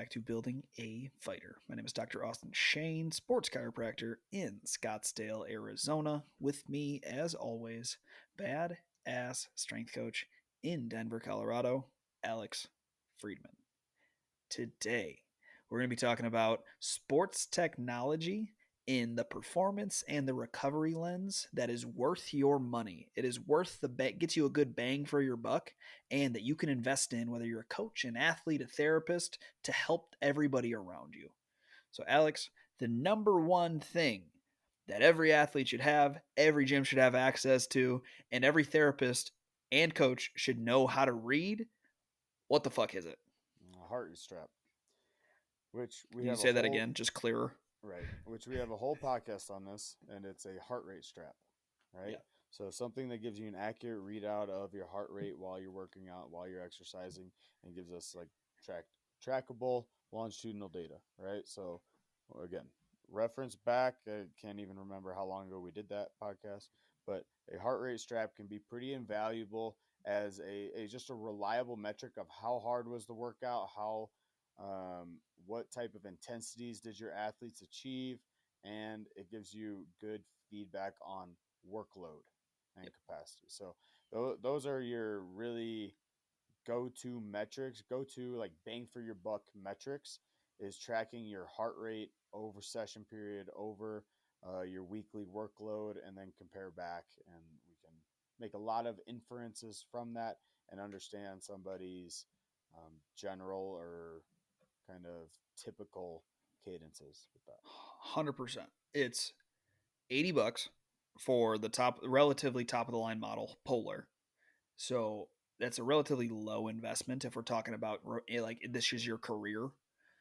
back to Building a Fighter. My name is Dr. Austin Shane, sports chiropractor in Scottsdale, Arizona. With me, as always, badass strength coach in Denver, Colorado, Alex Friedman. Today, we're going to be talking about sports technology in the performance and the recovery lens that is worth your money. It is worth gets you a good bang for your buck, and that you can invest in, whether you're a coach, an athlete, a therapist, to help everybody around you. So, Alex, the number one thing that every athlete should have, every gym should have access to, and every therapist and coach should know how to read. What the fuck is it? A heart strap, which we Can you have a say that whole again, just clearer? right, which we have a whole podcast on this, and it's a heart rate strap, right? Yeah. So something that gives you an accurate readout of your heart rate while you're working out, while you're exercising, and gives us like track trackable longitudinal data, right? So again, reference back. I can't even remember how long ago we did that podcast, but a heart rate strap can be pretty invaluable as a just a reliable metric of how hard was the workout, how what type of intensities did your athletes achieve, and it gives you good feedback on workload and Yep. capacity. So those are your really go-to metrics, go-to like bang for your buck metrics is tracking your heart rate over session period, over your weekly workload, and then compare back, and we can make a lot of inferences from that and understand somebody's general or kind of typical cadences with that. 100%. It's $80 for the relatively top of the line model, Polar. So that's a relatively low investment if we're talking about like this is your career,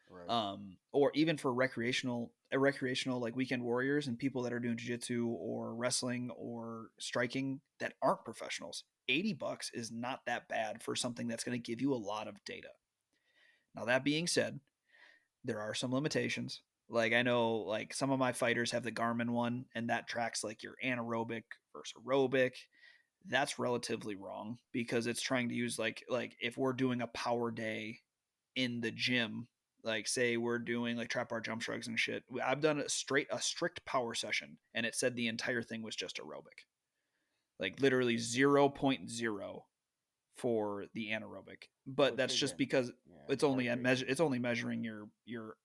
Right. or even for recreational like weekend warriors and people that are doing jiu-jitsu or wrestling or striking that aren't professionals. $80 is not that bad for something that's going to give you a lot of data. Now that being said, there are some limitations. Like I know like some of my fighters have the Garmin one and that tracks like your anaerobic versus aerobic. That's relatively wrong because it's trying to use like if we're doing a power day in the gym, like say we're doing like trap bar jump shrugs and shit. I've done a strict power session and it said the entire thing was just aerobic. Like literally zero point zero for the anaerobic. But Which that's just again, because yeah, it's heart only rate. it's only measuring your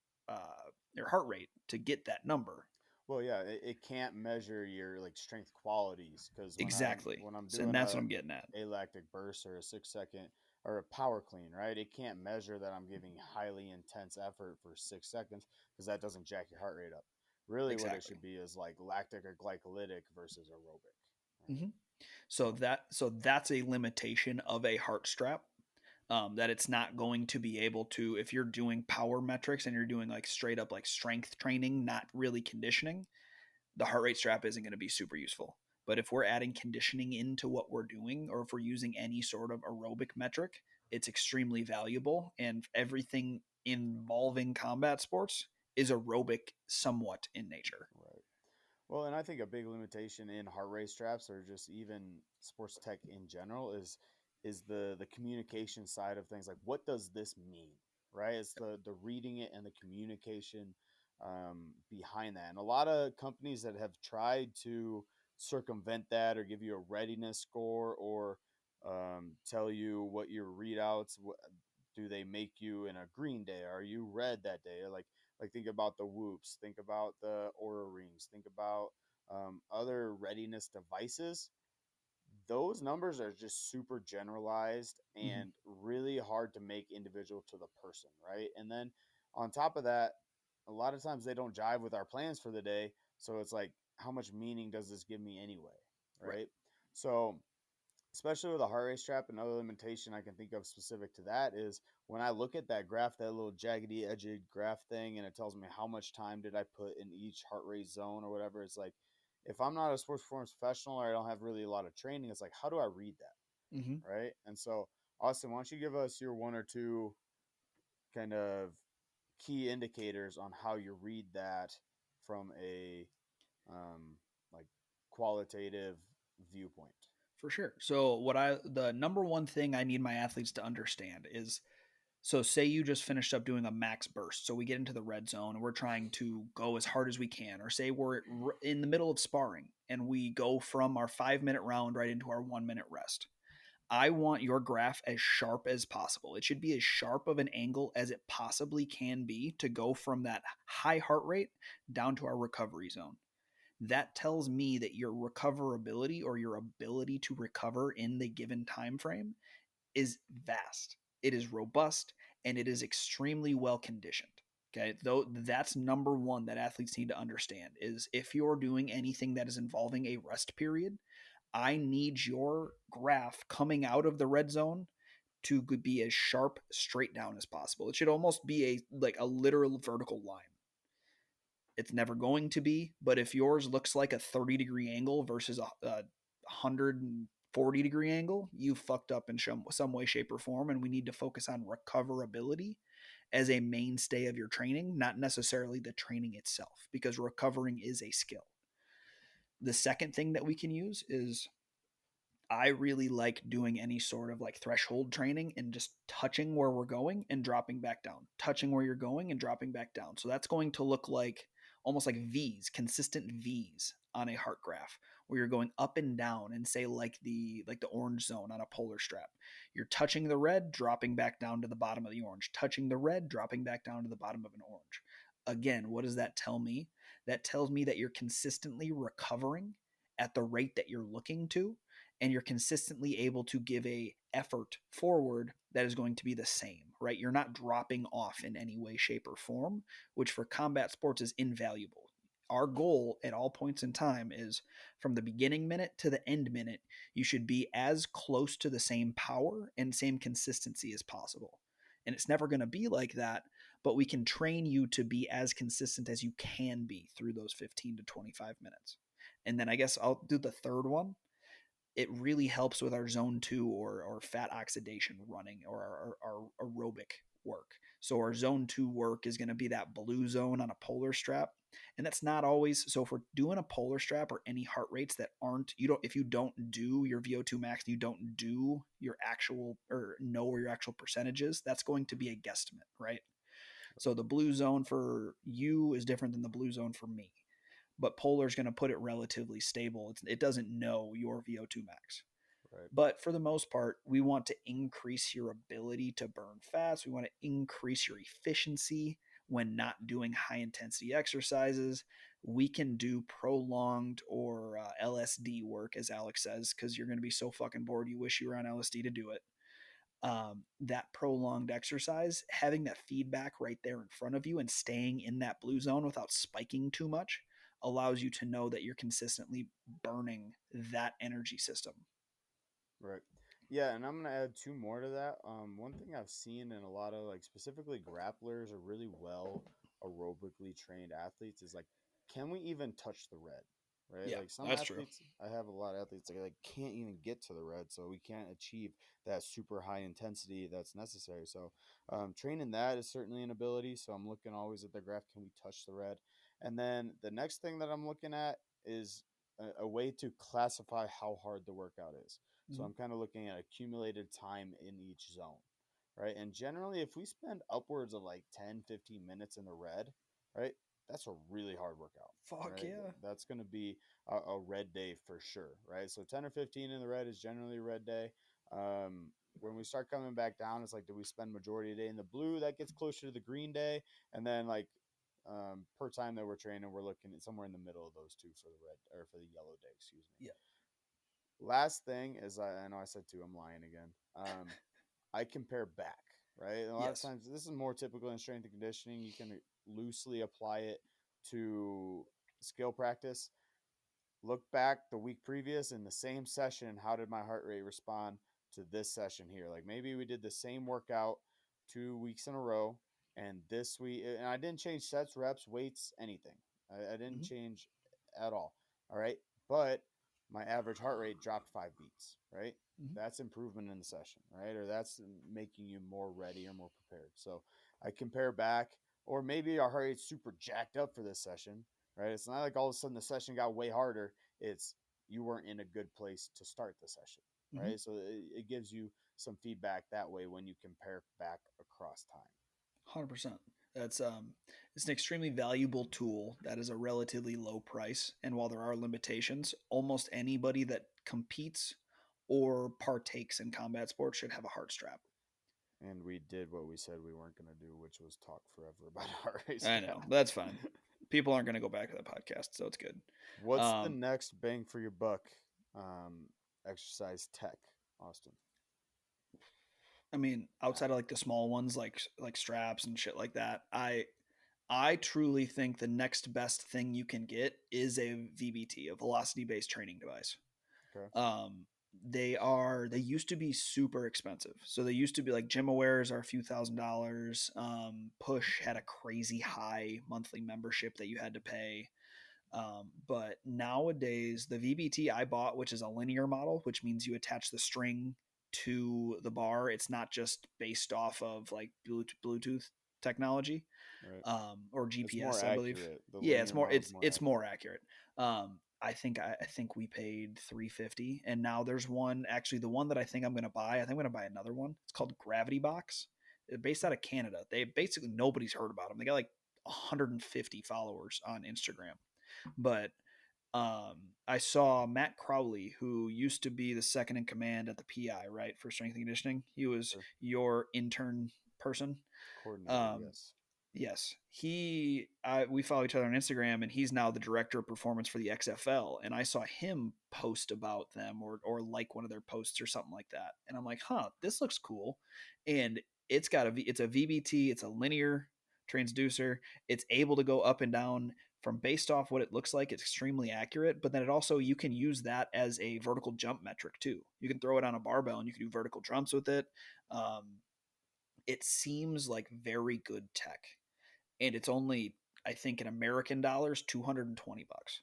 heart rate to get that number. Well, yeah, it can't measure your like strength qualities because Exactly. when I'm So, and doing that's what I'm getting at. a lactic burst or a 6 second or a power clean, right? It can't measure that I'm giving highly intense effort for 6 seconds because that doesn't jack your heart rate up. Really, what it Exactly. should be is like lactic or glycolytic versus aerobic, right? hmm So So that's a limitation of a heart strap. That it's not going to be able to, if you're doing power metrics and you're doing like straight up like strength training, not really conditioning, the heart rate strap isn't going to be super useful. But if we're adding conditioning into what we're doing, or if we're using any sort of aerobic metric, it's extremely valuable. And everything involving combat sports is aerobic somewhat in nature. right. Well, and I think a big limitation in heart rate straps or just even sports tech in general is the communication side of things. Like, what does this mean? Right? It's the reading it and the communication behind that. And a lot of companies that have tried to circumvent that or give you a readiness score or tell you what your readouts. Do they make you in a green day? Are you red that day? Like think about the whoops, think about the aura rings, think about other readiness devices. Those numbers are just super generalized Mm-hmm. and really hard to make individual to the person, right? And then on top of that, a lot of times they don't jive with our plans for the day. So it's like, how much meaning does this give me anyway, Right. right? So especially with a heart rate strap, another limitation I can think of specific to that is when I look at that graph, that little jaggedy edged graph thing, and it tells me how much time did I put in each heart rate zone or whatever. It's like, if I'm not a sports performance professional or I don't have really a lot of training, it's like, how do I read that? Mm-hmm. Right. And so, Austin, why don't you give us your one or two kind of key indicators on how you read that from a like qualitative viewpoint? For sure. The number one thing I need my athletes to understand is So say you just finished up doing a max burst. So we get into the red zone and we're trying to go as hard as we can. Or say we're in the middle of sparring and we go from our 5 minute round right into our 1 minute rest. I want your graph as sharp as possible. It should be as sharp of an angle as it possibly can be to go from that high heart rate down to our recovery zone. That tells me that your recoverability or your ability to recover in the given time frame is vast. It is robust and it is extremely well conditioned. Okay, though that's number one that athletes need to understand is if you're doing anything that is involving a rest period, I need your graph coming out of the red zone to be as sharp straight down as possible. It should almost be a literal vertical line. It's never going to be, but if yours looks like a 30-degree angle versus a 140-degree angle, you fucked up in some way, shape, or form. And we need to focus on recoverability as a mainstay of your training, not necessarily the training itself, because recovering is a skill. The second thing that we can use is I really like doing any sort of like threshold training and just touching where we're going and dropping back down, touching where you're going and dropping back down. So that's going to look like almost like V's, consistent V's on a heart graph where you're going up and down and say like the orange zone on a polar strap. You're touching the red, dropping back down to the bottom of the orange, touching the red, dropping back down to the bottom of an orange. Again, what does that tell me? That tells me that you're consistently recovering at the rate that you're looking to, and you're consistently able to give a effort forward that is going to be the same, right? You're not dropping off in any way, shape, or form, which for combat sports is invaluable. Our goal at all points in time is from the beginning minute to the end minute, you should be as close to the same power and same consistency as possible. And it's never going to be like that, but we can train you to be as consistent as you can be through those 15 to 25 minutes. And then I guess I'll do the third one. It really helps with our zone two or fat oxidation running or our aerobic work. So our zone two work is going to be that blue zone on a polar strap. And that's not always so. If we're doing a polar strap or any heart rates that aren't, you don't, if you don't do your VO2 max and you don't do your actual or know where your actual percentage is, that's going to be a guesstimate, right? So the blue zone for you is different than the blue zone for me, but Polar is going to put it relatively stable. It doesn't know your VO2 max. Right. But for the most part, we want to increase your ability to burn fats. We want to increase your efficiency when not doing high intensity exercises. We can do prolonged or LSD work, as Alex says, because you're going to be so fucking bored you wish you were on LSD to do it. That prolonged exercise, having that feedback right there in front of you and staying in that blue zone without spiking too much allows you to know that you're consistently burning that energy system. Right. Yeah, and I'm gonna add two more to that. One thing I've seen in a lot of like specifically grapplers or really well aerobically trained athletes is like, can we even touch the red? Right. Yeah, Like some that's true. athletes, I have a lot of athletes like can't even get to the red, so we can't achieve that super high intensity that's necessary. So training that is certainly an ability. So I'm looking always at the graph. Can we touch the red? And then the next thing that I'm looking at is a way to classify how hard the workout is. So Mm-hmm. I'm kind of looking at accumulated time in each zone, right? And generally, if we spend upwards of like 10, 15 minutes in the red, right, that's a really hard workout, Fuck right? yeah. That's going to be a red day for sure, right? So 10 or 15 in the red is generally a red day. When we start coming back down, it's like, do we spend majority of the day in the blue? That gets closer to the green day. And then like per time that we're training, we're looking at somewhere in the middle of those two for the red or for the yellow day, excuse me. Yeah. Last thing is I know I said two, I'm lying again. I compare back, right? And a lot of Yes. times this is more typical in strength and conditioning. You can loosely apply it to skill practice. Look back the week previous in the same session. How did my heart rate respond to this session here? Like maybe we did the same workout 2 weeks in a row, and this week, and I didn't change sets, reps, weights, anything. I didn't Mm-hmm. change at all. All right. But my average heart rate dropped 5 beats, right? Mm-hmm. That's improvement in the session, right? Or that's making you more ready or more prepared. So I compare back, or maybe our heart rate's super jacked up for this session, right? It's not like all of a sudden the session got way harder. It's you weren't in a good place to start the session, Mm-hmm. right? So it gives you some feedback that way when you compare back across time. 100%. That's it's an extremely valuable tool that is a relatively low price, and while there are limitations, almost anybody that competes or partakes in combat sports should have a heart strap. And we did what we said we weren't going to do, which was talk forever about heart rate I know strap. that's fine. People aren't going to go back to the podcast, so it's good. What's the Um, next bang for your buck exercise tech, Austin? I mean, outside of like the small ones, like straps and shit like that, I truly think the next best thing you can get is a VBT, a velocity based training device. Okay. Um, they used to be super expensive. So they used to be like GymAwares are a few $1,000s. Push had a crazy high monthly membership that you had to pay. But nowadays, the VBT I bought, which is a linear model, which means you attach the string to the bar. It's not just based off of like Bluetooth technology, Right. or It's more GPS, I believe. accurate. The Yeah, linear model is more it's accurate. more accurate. I think we paid 350, and now there's one. Actually, the one that I think I'm gonna buy, I think I'm gonna buy another one. It's called Gravity Box. They're based out of Canada. They basically nobody's heard about them. They got like 150 followers on Instagram, but I saw Matt Crowley, who used to be the second in command at the PI, right, for strength and conditioning. He was Sure. your intern person. Coordinator, Um, yes. yes, we follow each other on Instagram, and he's now the director of performance for the XFL. And I saw him post about them or like one of their posts or something like that. And I'm like, huh, this looks cool. And it's a VBT, it's a linear transducer. It's able to go up and down from based off what it looks like. It's extremely accurate, but then it also you can use that as a vertical jump metric too. You can throw it on a barbell and you can do vertical jumps with it. Um, it seems like very good tech, and it's only, I think, in American dollars, $220.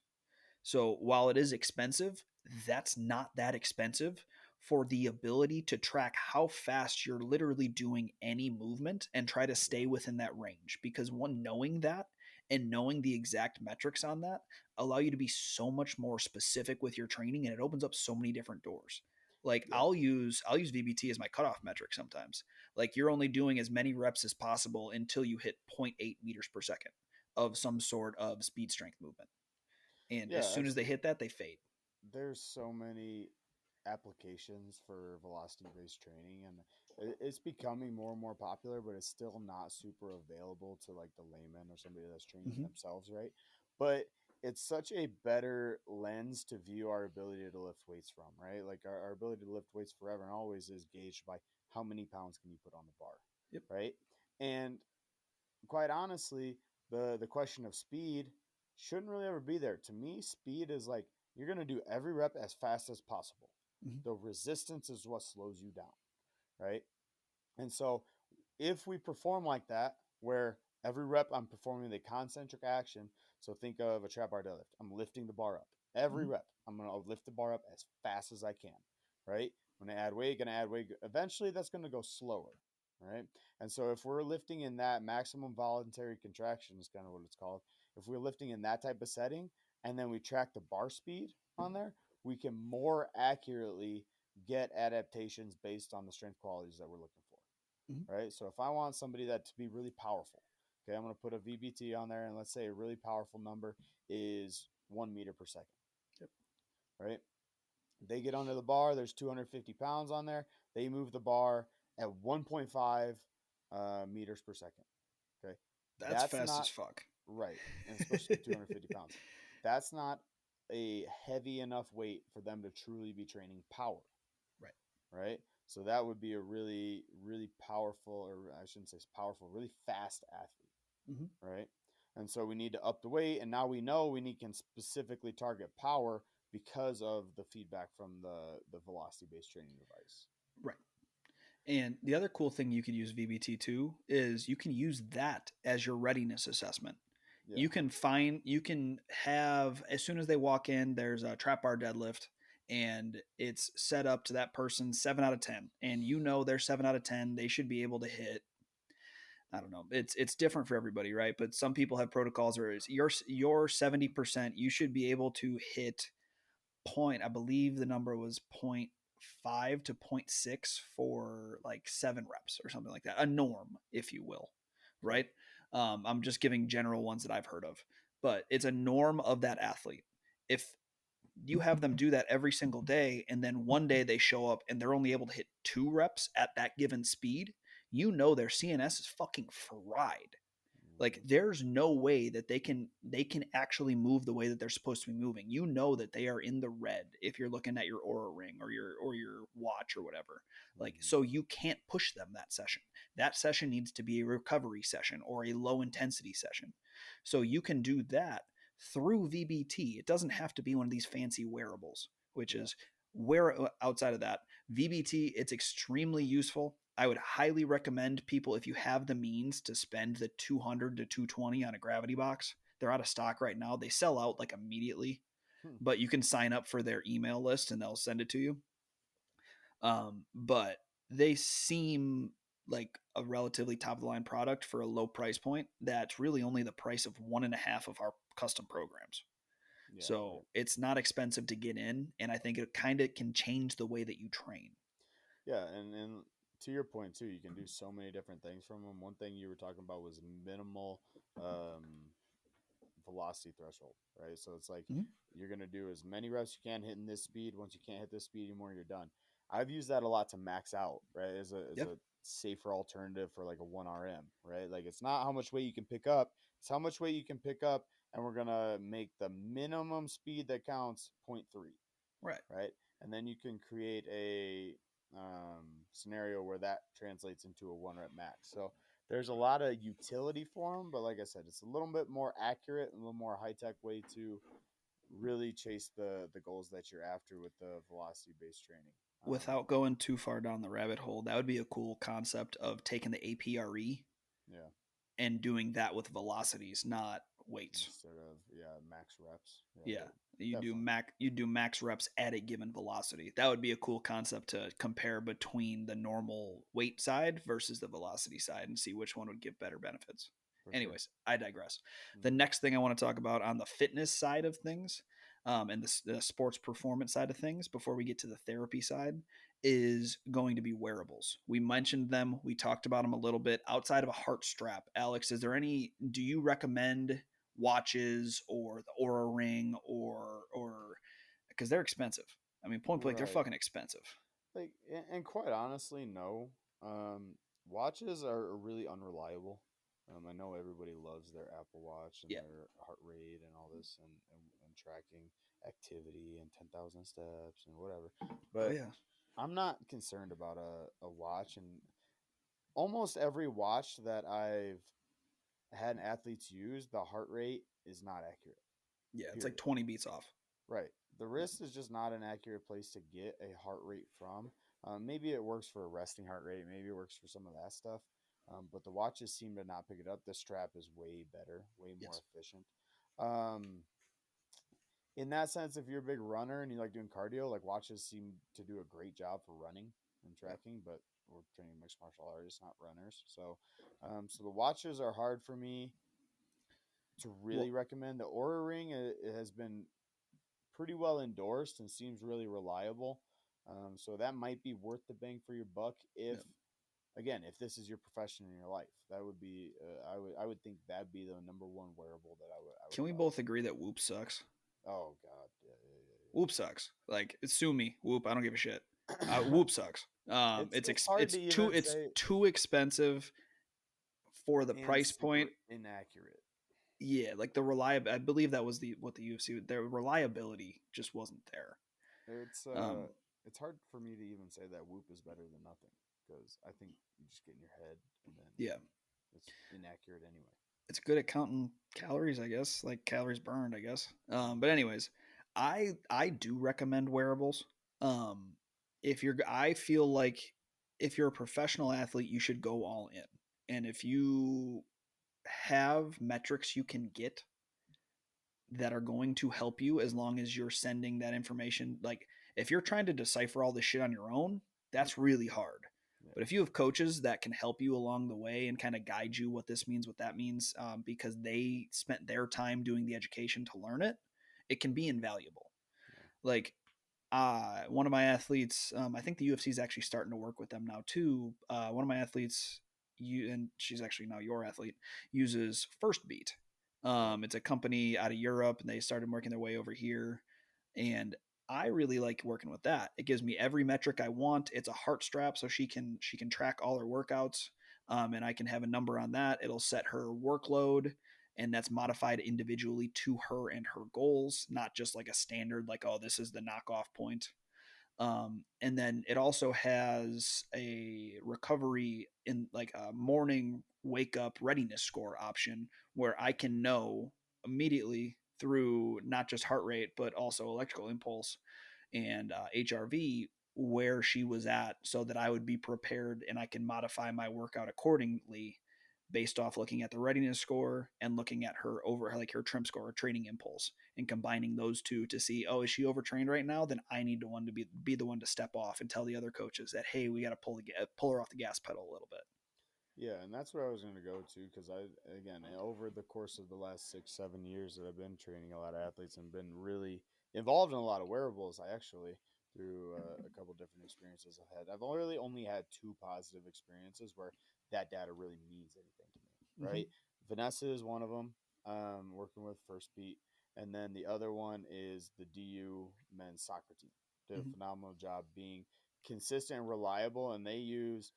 So while it is expensive, that's not that expensive for the ability to track how fast you're literally doing any movement and try to Yeah. stay within that range. Because one, knowing that and knowing the exact metrics on that allow you to be so much more specific with your training, and it opens up so many different doors. Like Yeah. I'll use VBT as my cutoff metric sometimes. Like you're only doing as many reps as possible until you hit zero point 0.8 meters per second of some sort of speed strength movement, and as Yeah, soon as they absolutely. hit that, they fade. There's so many applications for velocity based training, and it's becoming more and more popular, but it's still not super available to like the layman or somebody that's training Mm-hmm. themselves, right? But it's such a better lens to view our ability to lift weights from, right? Like our ability to lift weights forever and always is gauged by how many pounds can you put on the bar, Yep. right? And quite honestly, the question of speed shouldn't really ever be there. To me, speed is like you're going to do every rep as fast as possible. Mm-hmm. The resistance is what slows you down, right? And so if we perform like that, where every rep I'm performing the concentric action, so think of a trap bar deadlift. I'm lifting the bar up. Every Mm-hmm. rep, I'm going to lift the bar up as fast as I can, right? When I add weight, going to add weight. Eventually, that's going to go slower, right? And so if we're lifting in that maximum voluntary contraction, is kind of what it's called. If we're lifting in that type of setting, and then we track the bar speed on there, we can more accurately get adaptations based on the strength qualities that we're looking Mm-hmm. for, right? So if I want somebody that to be really powerful, okay, I'm going to put a VBT on there, and let's say a really powerful number is 1 meter per second, Yep. right? They get under the bar. There's 250 pounds on there. They move the bar at 1.5 meters per second. Okay, That's that's fast as not fuck. right, and especially with 250 pounds, that's not a heavy enough weight for them to truly be training power, Right. right? So that would be a really, really powerful, or I shouldn't say powerful, really fast athlete, Mm-hmm. right? And so we need to up the weight, and now we know we need can specifically target power because of the feedback from the velocity based training device. Right. And the other cool thing you could use VBT to is you can use that as your readiness assessment. Yeah, You can have, as soon as they walk in, there's a trap bar deadlift, and it's set up to that person 7 out of 10, and you know they're 7 out of 10. They should be able to hit. I don't know. It's different for everybody, right? But some people have protocols where it's your 70%. You should be able to hit point. I believe the number was 0.5 to zero point 0.6 for like 7 reps or something like that. A norm, if you will, Okay. right? I'm just giving general ones that I've heard of, but it's a norm of that athlete. If you have them do that every single day, and then one day they show up and they're only able to hit 2 reps at that given speed, you know their CNS is fucking fried. Like Hmm. there's no way that they can actually move the way that they're supposed to be moving. You know that they are in the red if you're looking at your aura ring or your watch or whatever. Like Hmm. so you can't push them that session. That session needs to be a recovery session or a low intensity session. So you can do that through VBT. It doesn't have to be one of these fancy wearables, which Yeah. is where outside of that, VBT, it's extremely useful. I would highly recommend people, if you have the means to spend the 200 to 220 on a gravity box. They're out of stock right now. They sell out like immediately, Hmm. but you can sign up for their email list and they'll send it to you. But they seem like a relatively top of the line product for a low price point. That's really only the price of one and a half of our custom programs. Yeah. So Right. it's not expensive to get in, and I think it kind of can change the way that you train. Yeah, and to your point too, you can do so many different things from them. One thing you were talking about was minimal velocity threshold, right? So it's like Mm-hmm. you're gonna do as many reps you can hitting this speed. Once you can't hit this speed anymore, you're done. I've used that a lot to max out, right? As Yeah, a safer alternative for like a 1 RM, right? Like it's not how much weight you can pick up, it's how much weight you can pick up, and we're gonna make the minimum speed that counts point 0.3, right. right? And then you can create a scenario where that translates into a 1 rep max. So there's a lot of utility for them, but like I said, it's a little bit more accurate and a little more high tech way to really chase the goals that you're after with the velocity based training. Without going too far down the rabbit hole, that would be a cool concept of taking the APRE Yeah, and doing that with velocities, not weights. instead of max reps. Yeah, Yeah, definitely you do max reps at a given velocity. That would be a cool concept to compare between the normal weight side versus the velocity side and see which one would give better benefits. for sure. Anyways, I digress. The Hmm. next thing I want to talk about on the fitness side of things, and the sports performance side of things, before we get to the therapy side, is going to be wearables. We mentioned them. We talked about them a little bit. Outside of a heart strap, Alex, is there any? Do you recommend watches or the Aura Ring or because they're expensive? I mean, point blank, they're Right. fucking expensive. Like, and quite honestly, no. Um, Watches are really unreliable. I know everybody loves their Apple Watch and Yeah. their heart rate and all this and tracking activity and 10,000 steps and whatever. Oh But yeah. I'm not concerned about a watch. And almost every watch that I've had athletes use, the heart rate is not accurate, Yeah. It's like period. 20 beats off. Right. The Yeah. wrist is just not an accurate place to get a heart rate from. Maybe it works for a resting heart rate. Maybe it works for some of that stuff. But the watches seem to not pick it up. The strap is way better, way more Yes. efficient. Um, in that sense, if you're a big runner and you like doing cardio, like watches seem to do a great job for running and Yeah. tracking. But we're training mixed martial artists, not runners. So the watches are hard for me to really Well, recommend. The Aura Ring it has been pretty well endorsed and seems really reliable. So that might be worth the bang for your buck if, yeah. again, if this is your profession in your life. That would be I would think that'd be the number one wearable that I would Can we buy. both agree that Whoop sucks? Oh God, yeah, Whoop sucks. Like sue me, Whoop. I don't give a shit. Whoop sucks. It's hard to even It's say too expensive for the and price point. super inaccurate. Yeah, like the reliable. I believe that was the what the UFC. Their reliability just wasn't there. It's Um, uh it's hard for me to even say that Whoop is better than nothing because I think you just get in your head and then yeah, it's inaccurate anyway. it's good at counting calories, I guess, like calories burned, I guess. But Hmm. anyways, I do recommend wearables. Um, if you're, I feel like if you're a professional athlete, you should go all in, and if you have metrics you can get that are going to help you as long as you're sending that information. Like if you're trying to decipher all this shit on your own, that's really hard. Yeah, But if you have coaches that can help you along the way and kind of guide you what this means, what that means, because they spent their time doing the education to learn it, it can be invaluable. yeah, Like One of my athletes, I think the UFC is actually starting to work with them now too. One of my athletes, and she's actually now your athlete, uses First Beat. Yep. It's a company out of Europe, and they started working their way over here. And I really like working with that. It gives me every metric I want. It's a heart strap, so she can track all her workouts, and I can have a number on that. It'll set her workload, and that's modified individually to her and her goals, not just like a standard like, oh, this is the knockoff point. And then it also has a recovery in like a morning wake up readiness score option where I can know immediately through not just heart rate but also electrical impulse and HRV where she was at so that I would be prepared and I can modify my workout accordingly based off looking at the readiness score and looking at her over like her trim score or training impulse and combining those two to see, oh, is she overtrained right now? Then I need to one to be the one to step off and tell the other coaches that, hey, we got to pull her off the gas pedal a little bit. Yeah, and that's where I was going to go to because again, over the course of the last 6, 7 years that I've been training a lot of athletes and been really involved in a lot of wearables, I actually, through a couple different experiences I've had, I've really only had two positive experiences where that data really means anything to me, Mm-hmm. right? Vanessa is one of them, working with First Beat. And then the other one is the DU men's soccer team. Did a Mm-hmm. phenomenal job being consistent and reliable, and they use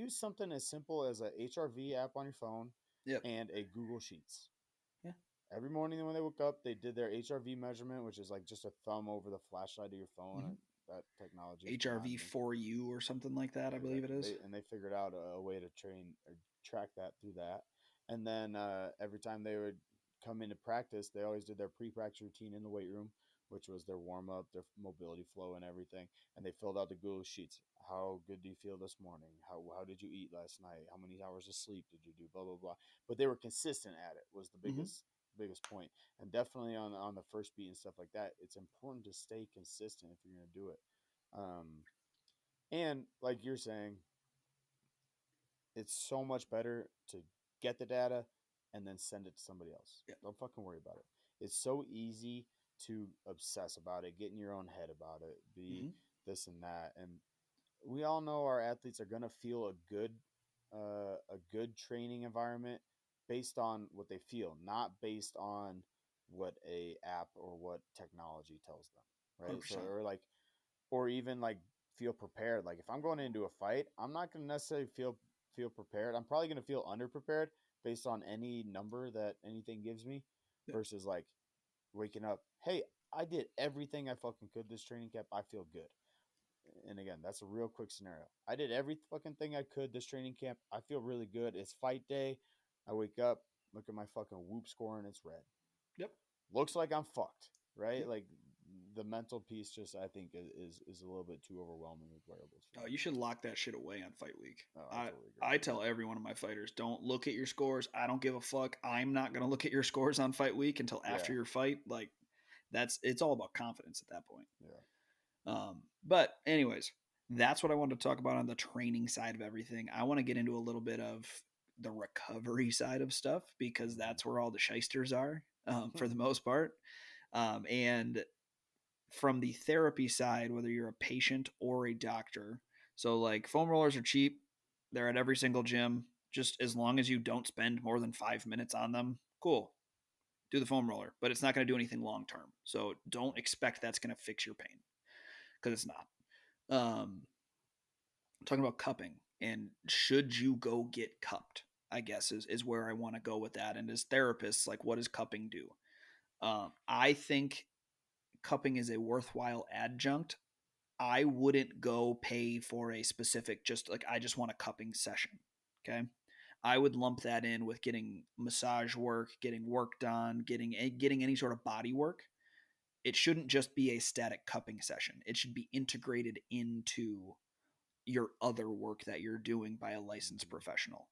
something as simple as a HRV app on your phone Yep. and a Google Sheets. Yeah. Every morning when they woke up, they did their HRV measurement, which is like just a thumb over the flashlight of your phone. Mm-hmm. That technology is beyond HRV me. for you or something like that, I believe it Exactly. is. They figured out a way to train or track that through that. And then every time they would come into practice, they always did their pre-practice routine in the weight room, which was their warm up, their mobility flow, and everything. And they filled out the Google Sheets. How good do you feel this morning? How did you eat last night? How many hours of sleep did you do? Blah blah blah. But they were consistent at it. Was the Mm-hmm. biggest point. And definitely on the First Beat and stuff like that, it's important to stay consistent if you're going to do it. And like you're saying, it's so much better to get the data and then send it to somebody else. Yeah. Don't fucking worry about it. It's so easy to obsess about it, get in your own head about it, be Mm-hmm. this and that. And we all know our athletes are gonna feel a good training environment based on what they feel, not based on what a app or what technology tells them, right? So 100%. or even like feel prepared. Like if I'm going into a fight, I'm not going to necessarily feel prepared. I'm probably going to feel underprepared based on any number that anything gives me Yeah. versus like waking up, hey, I did everything I fucking could this training camp. I feel good. And again, that's a real quick scenario. I did every fucking thing I could this training camp. I feel really good. It's fight day. I wake up, look at my fucking whoop score, and it's red. Yep. Looks like I'm fucked, right? Yep. Like the mental piece just I think is a little bit too overwhelming with wearables for Oh, me. you should lock that shit away on fight week. Oh, I I totally agree. I tell every one of my fighters, don't look at your scores. I don't give a fuck. I'm not gonna look at your scores on fight week until after Yeah, your fight. Like it's all about confidence at that point. yeah. But anyways, that's what I wanted to talk about on the training side of everything. I want to get into a little bit of the recovery side of stuff because that's where all the shysters are for the most part. And from the therapy side, whether you're a patient or a doctor. So, like, foam rollers are cheap, they're at every single gym. Just as long as you don't spend more than 5 minutes on them, cool, do the foam roller, but it's not going to do anything long term. So, don't expect that's going to fix your pain because it's not. Um, talking about cupping and should you go get cupped, I guess, is where I want to go with that. And as therapists, like, what does cupping do? I think cupping is a worthwhile adjunct. I wouldn't go pay for a specific, just like, I just want a cupping session. Okay. I would lump that in with getting massage work, getting work done, getting any sort of body work. It shouldn't just be a static cupping session. It should be integrated into your other work that you're doing by a licensed Mm-hmm. professional.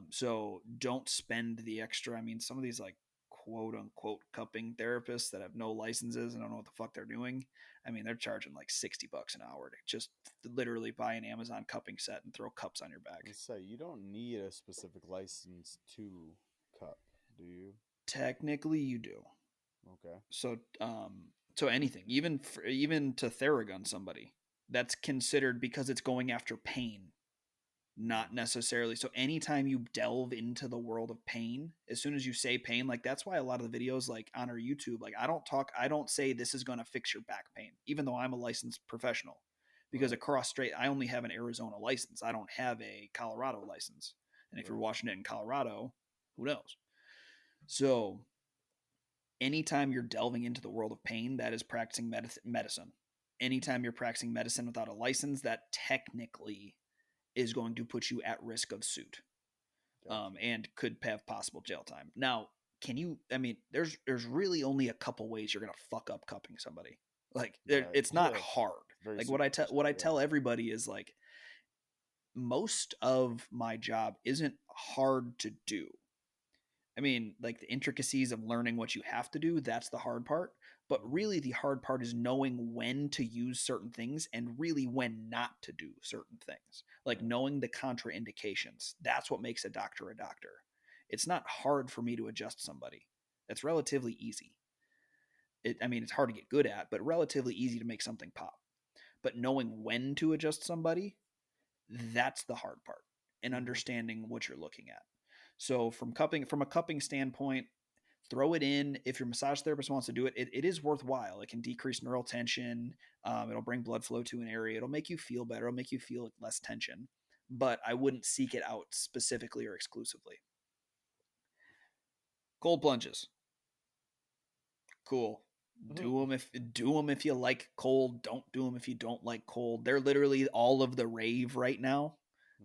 So don't spend the extra. I mean, some of these like quote unquote cupping therapists that have no licenses and don't know what the fuck they're doing. I mean, they're charging like $60 an hour to just literally buy an Amazon cupping set and throw cups on your back. Let's say you don't need a specific license to cup, do you? Technically, you do. Okay. So So anything, even to Theragun somebody, that's considered because it's going after pain, not Mm. necessarily. So anytime you delve into the world of pain, as soon as you say pain, like that's why a lot of the videos like on our YouTube, like I don't say this is going to fix your back pain, even though I'm a licensed professional, because Right. across state I only have an Arizona license. I don't have a Colorado license. And if you're Right. watching it in Colorado, who knows? So anytime you're delving into the world of pain, that is practicing medicine. Anytime you're practicing medicine without a license, that technically is going to put you at risk of suit, Gotcha. and could have possible jail time. Now, can you? I mean, there's really only a couple ways you're gonna fuck up cupping somebody. Like, Right. it's not Yeah. hard. It's very Like what superficial. I Yeah. tell everybody is like most of my job isn't hard to do. I mean, like the intricacies of learning what you have to do, that's the hard part. But Hmm. really, the hard part is knowing when to use certain things and really when not to do certain things. Like Right. knowing the contraindications. That's what makes a doctor a doctor. It's not hard for me to adjust somebody. It's relatively easy. I mean, it's hard to get good at, but relatively easy to make something pop. But knowing when to adjust somebody, that's the hard part, and Hmm. understanding what you're looking at. So from a cupping standpoint, throw it in. If your massage therapist wants to do it, it is worthwhile. It can decrease neural tension. It'll bring blood flow to an area. It'll make you feel better. It'll make you feel less tension. But I wouldn't seek it out specifically or exclusively. Cold plunges, cool. Do them if you like cold. Don't do them if you don't like cold. They're literally all of the rave right now.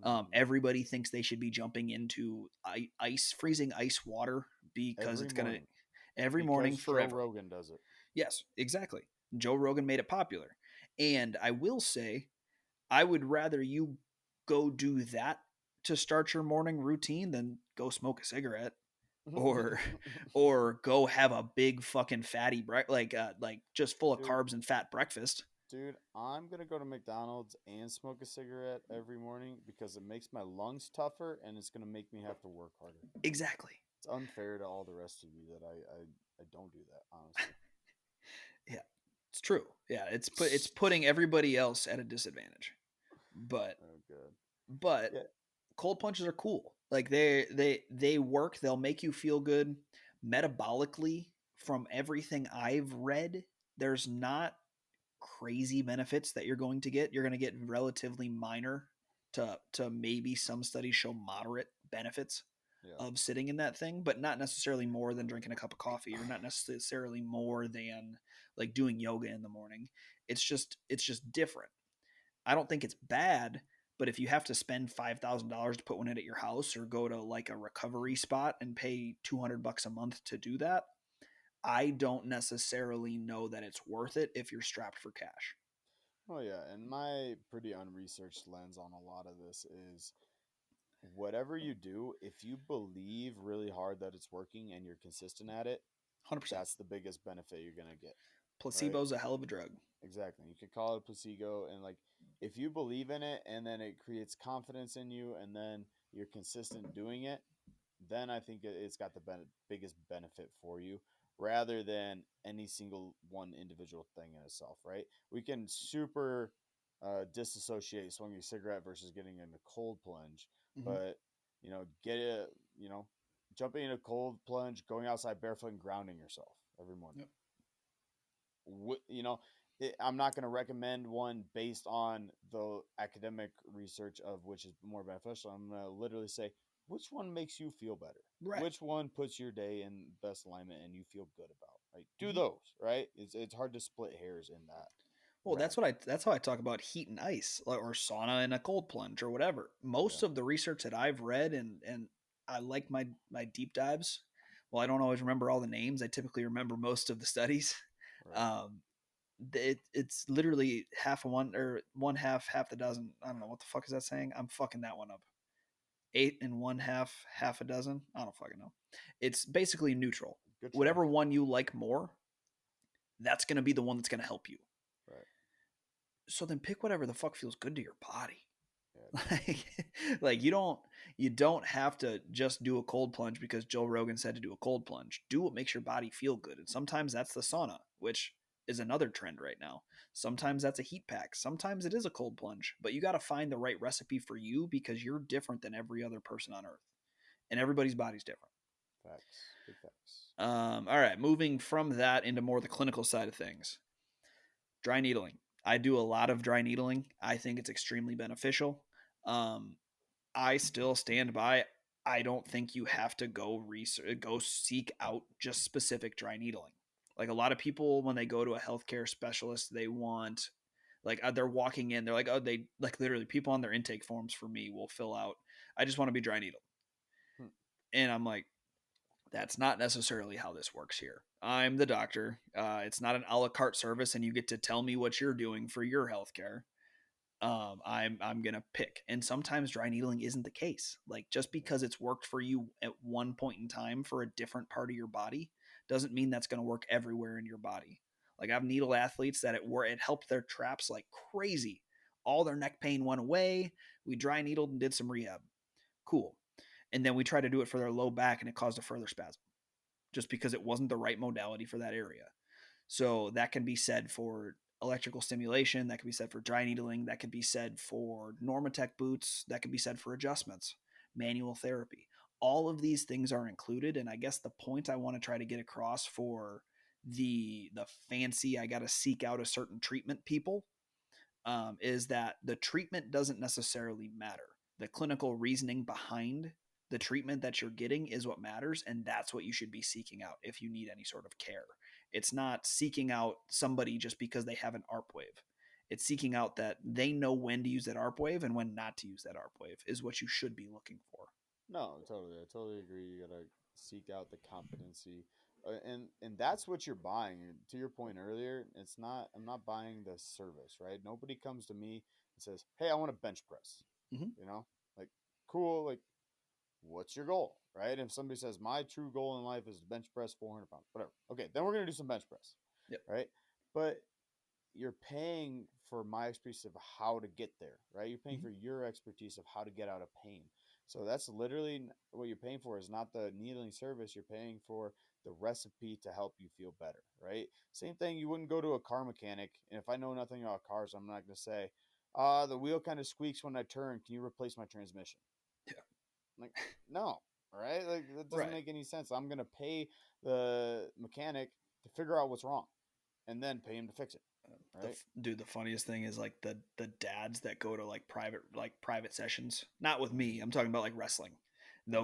Hmm. Everybody thinks they should be jumping into freezing ice water because Every it's gonna morning every morning because Joe forever. Rogan does it. Yes, exactly. Joe Rogan made it popular. And I will say, I would rather you go do that to start your morning routine than go smoke a cigarette or or go have a big fucking fatty like just full of Dude, carbs and fat breakfast. dude, I'm gonna go to McDonald's and smoke a cigarette every morning because it makes my lungs tougher and it's gonna make me have to work harder. Exactly. It's unfair to all the rest of you that I don't do that, honestly. Yeah. It's true. Yeah, it's putting everybody else at a disadvantage. But Oh, good. but Yeah. cold punches are cool. Like they work. They'll make you feel good metabolically. From everything I've read, there's not crazy benefits that you're going to get. You're going to get relatively minor to maybe some studies show moderate benefits Yeah. of sitting in that thing, but not necessarily more than drinking a cup of coffee or not necessarily more than like doing yoga in the morning. It's just different. I don't think it's bad, but if you have to spend $5,000 to put one in at your house or go to like a recovery spot and pay $200 a month to do that, I don't necessarily know that it's worth it if you're strapped for cash. Oh yeah, and my pretty unresearched lens on a lot of this is whatever you do, if you believe really hard that it's working and you're consistent at it, 100%. that's the biggest benefit you're gonna get, right? Placebo's a hell of a drug. Exactly. You could call it a placebo, and like if you believe in it, and then it creates confidence in you, and then you're consistent doing it, then I think it's got the biggest benefit for you rather than any single one individual thing in itself, right? We can super disassociate smoking a cigarette versus getting in a cold plunge, Mm-hmm. but get it, jumping in a cold plunge, going outside barefoot and grounding yourself every morning. Yep. I'm not going to recommend one based on the academic research of which is more beneficial. I'm going to literally say, which one makes you feel better? Right. Which one puts your day in best alignment and you feel good about? Right? Do Mm-hmm. those, right? It's hard to split hairs in that Well, realm. that's how I talk about heat and ice or sauna and a cold plunge or whatever. Yeah, Most of the research that I've read and I like my deep dives. Well, I don't always remember all the names. I typically remember most of the studies. right. Um, it's literally half of one or one half the dozen. I don't know what the fuck is that saying. I'm fucking that one up. Eight and one half a dozen. I don't fucking know. It's basically neutral. Good try. Whatever one you like more, that's going to be the one that's going to help you. Right. So then pick whatever the fuck feels good to your body. Yeah, dude. Like you don't have to just do a cold plunge because Joe Rogan said to do a cold plunge. Do what makes your body feel good, and sometimes that's the sauna, which is another trend right now. Sometimes that's a heat pack. Sometimes it is a cold plunge, but you got to find the right recipe for you because you're different than every other person on earth and everybody's body's different. Facts. Big facts. All right, moving from that into more the clinical side of things. Dry needling. I do a lot of dry needling. I think it's extremely beneficial. Um, I still stand by. I don't think you have to go seek out just specific dry needling. Like a lot of people, when they go to a healthcare specialist, they want like they're walking in, they're like, oh, they like literally people on their intake forms for me will fill out, I just want to be dry needled, Hmm. and I'm like, that's not necessarily how this works here. I'm the doctor. It's not an a la carte service, and you get to tell me what you're doing for your healthcare. I'm gonna pick, and sometimes dry needling isn't the case. Like just Yeah. because it's worked for you at one point in time for a different part of your body doesn't mean that's gonna work everywhere in your body. Like I've needle athletes that it helped their traps like crazy. All their neck pain went away. We dry needled and did some rehab. Cool. And then we tried to do it for their low back, and it caused a further spasm just because it wasn't the right modality for that area. So that can be said for electrical stimulation, that can be said for dry needling, that can be said for Normatec boots, that can be said for adjustments, manual therapy. All of these things are included, and I guess the point I want to try to get across for the fancy I got to seek out a certain treatment people is that the treatment doesn't necessarily matter. The clinical reasoning behind the treatment that you're getting is what matters, and that's what you should be seeking out if you need any sort of care. It's not seeking out somebody just because they have an ARP wave. It's seeking out that they know when to use that ARP wave and when not to use that ARP wave is what you should be looking for. No, totally. I totally agree. You gotta seek out the competency, and that's what you're buying. And to your point earlier, it's not. I'm not buying the service, right? Nobody comes to me and says, "Hey, I want a bench press." Mm-hmm. You know, like cool. Like, what's your goal, right? If somebody says my true goal in life is to bench press 400 pounds, whatever. Okay, then we're gonna do some bench press, Yep. right? But you're paying for my expertise of how to get there, right? You're paying Mm-hmm. for your expertise of how to get out of pain. So that's literally what you're paying for is not the needling service. You're paying for the recipe to help you feel better, right? Same thing. You wouldn't go to a car mechanic, and if I know nothing about cars, I'm not going to say, the wheel kind of squeaks when I turn. Can you replace my transmission? Yeah. Like, no, right? Like that doesn't Right. make any sense. I'm going to pay the mechanic to figure out what's wrong, and then pay him to fix it, right? Dude, the funniest thing is like the dads that go to like private sessions. Not with me. I'm talking about like wrestling. Okay.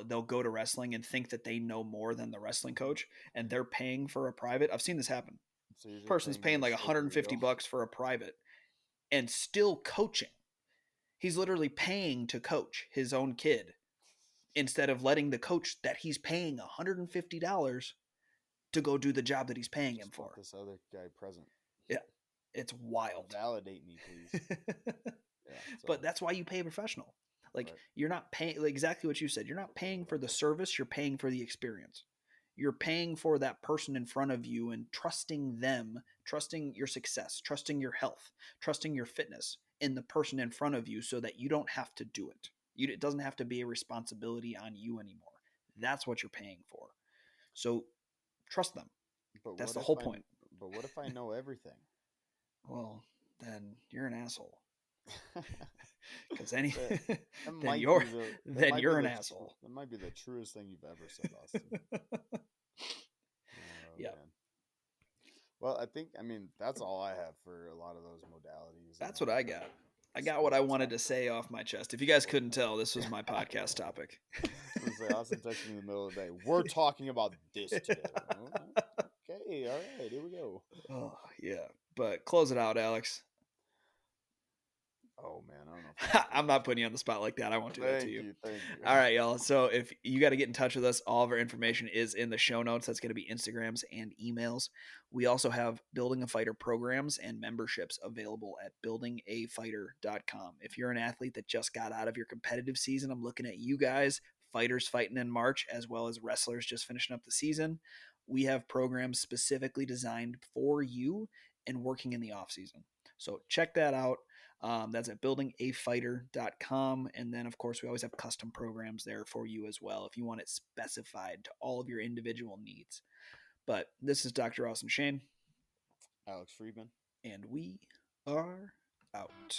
They'll go to wrestling and think that they know more than the wrestling coach, and they're paying for a private. I've seen this happen. So you're just Person's paying them paying to like shake the 150 wheel. bucks for a private and still coaching. He's literally paying to coach his own kid instead of letting the coach that he's paying $150 to go do the job that he's paying him Just want for. this other guy present. Yeah, it's wild. Validate me, please. Yeah. But So that's why you pay a professional. Like right. you're not paying like, exactly what you said. You're not paying for the service, you're paying for the experience. You're paying for that person in front of you and trusting them, trusting your success, trusting your health, trusting your fitness in the person in front of you so that you don't have to do it. It doesn't have to be a responsibility on you anymore. That's what you're paying for. So trust them. But That's what the if whole I? point. But what if I know everything? Well, then you're an asshole. Because any that that then might you're be the that then might be you're an the asshole. that might be the truest thing you've ever said, Austin. Oh Yeah, man. Well, I mean that's all I have for a lot of those modalities that's and what I got. I got what I sports wanted tech. to say off my chest. If you guys couldn't tell, this was my podcast topic. I was gonna say Austin texted me in the middle of the day. We're talking about this today. Okay, all right, here we go. Oh yeah, but close it out, Alex. Oh man, I don't know if I can I'm close. not putting you on the spot like that. I won't do that to Thank you. you, thank you. All right, y'all. So if you got to get in touch with us, all of our information is in the show notes. That's going to be Instagrams and emails. We also have Building a Fighter programs and memberships available at buildingafighter.com. If you're an athlete that just got out of your competitive season, I'm looking at you guys, fighters fighting in March, as well as wrestlers just finishing up the season. We have programs specifically designed for you and working in the off season. So check that out. That's at buildingafighter.com. And then, of course, we always have custom programs there for you as well if you want it specified to all of your individual needs. But this is Dr. Austin Shane. Alex Friedman. And we are out.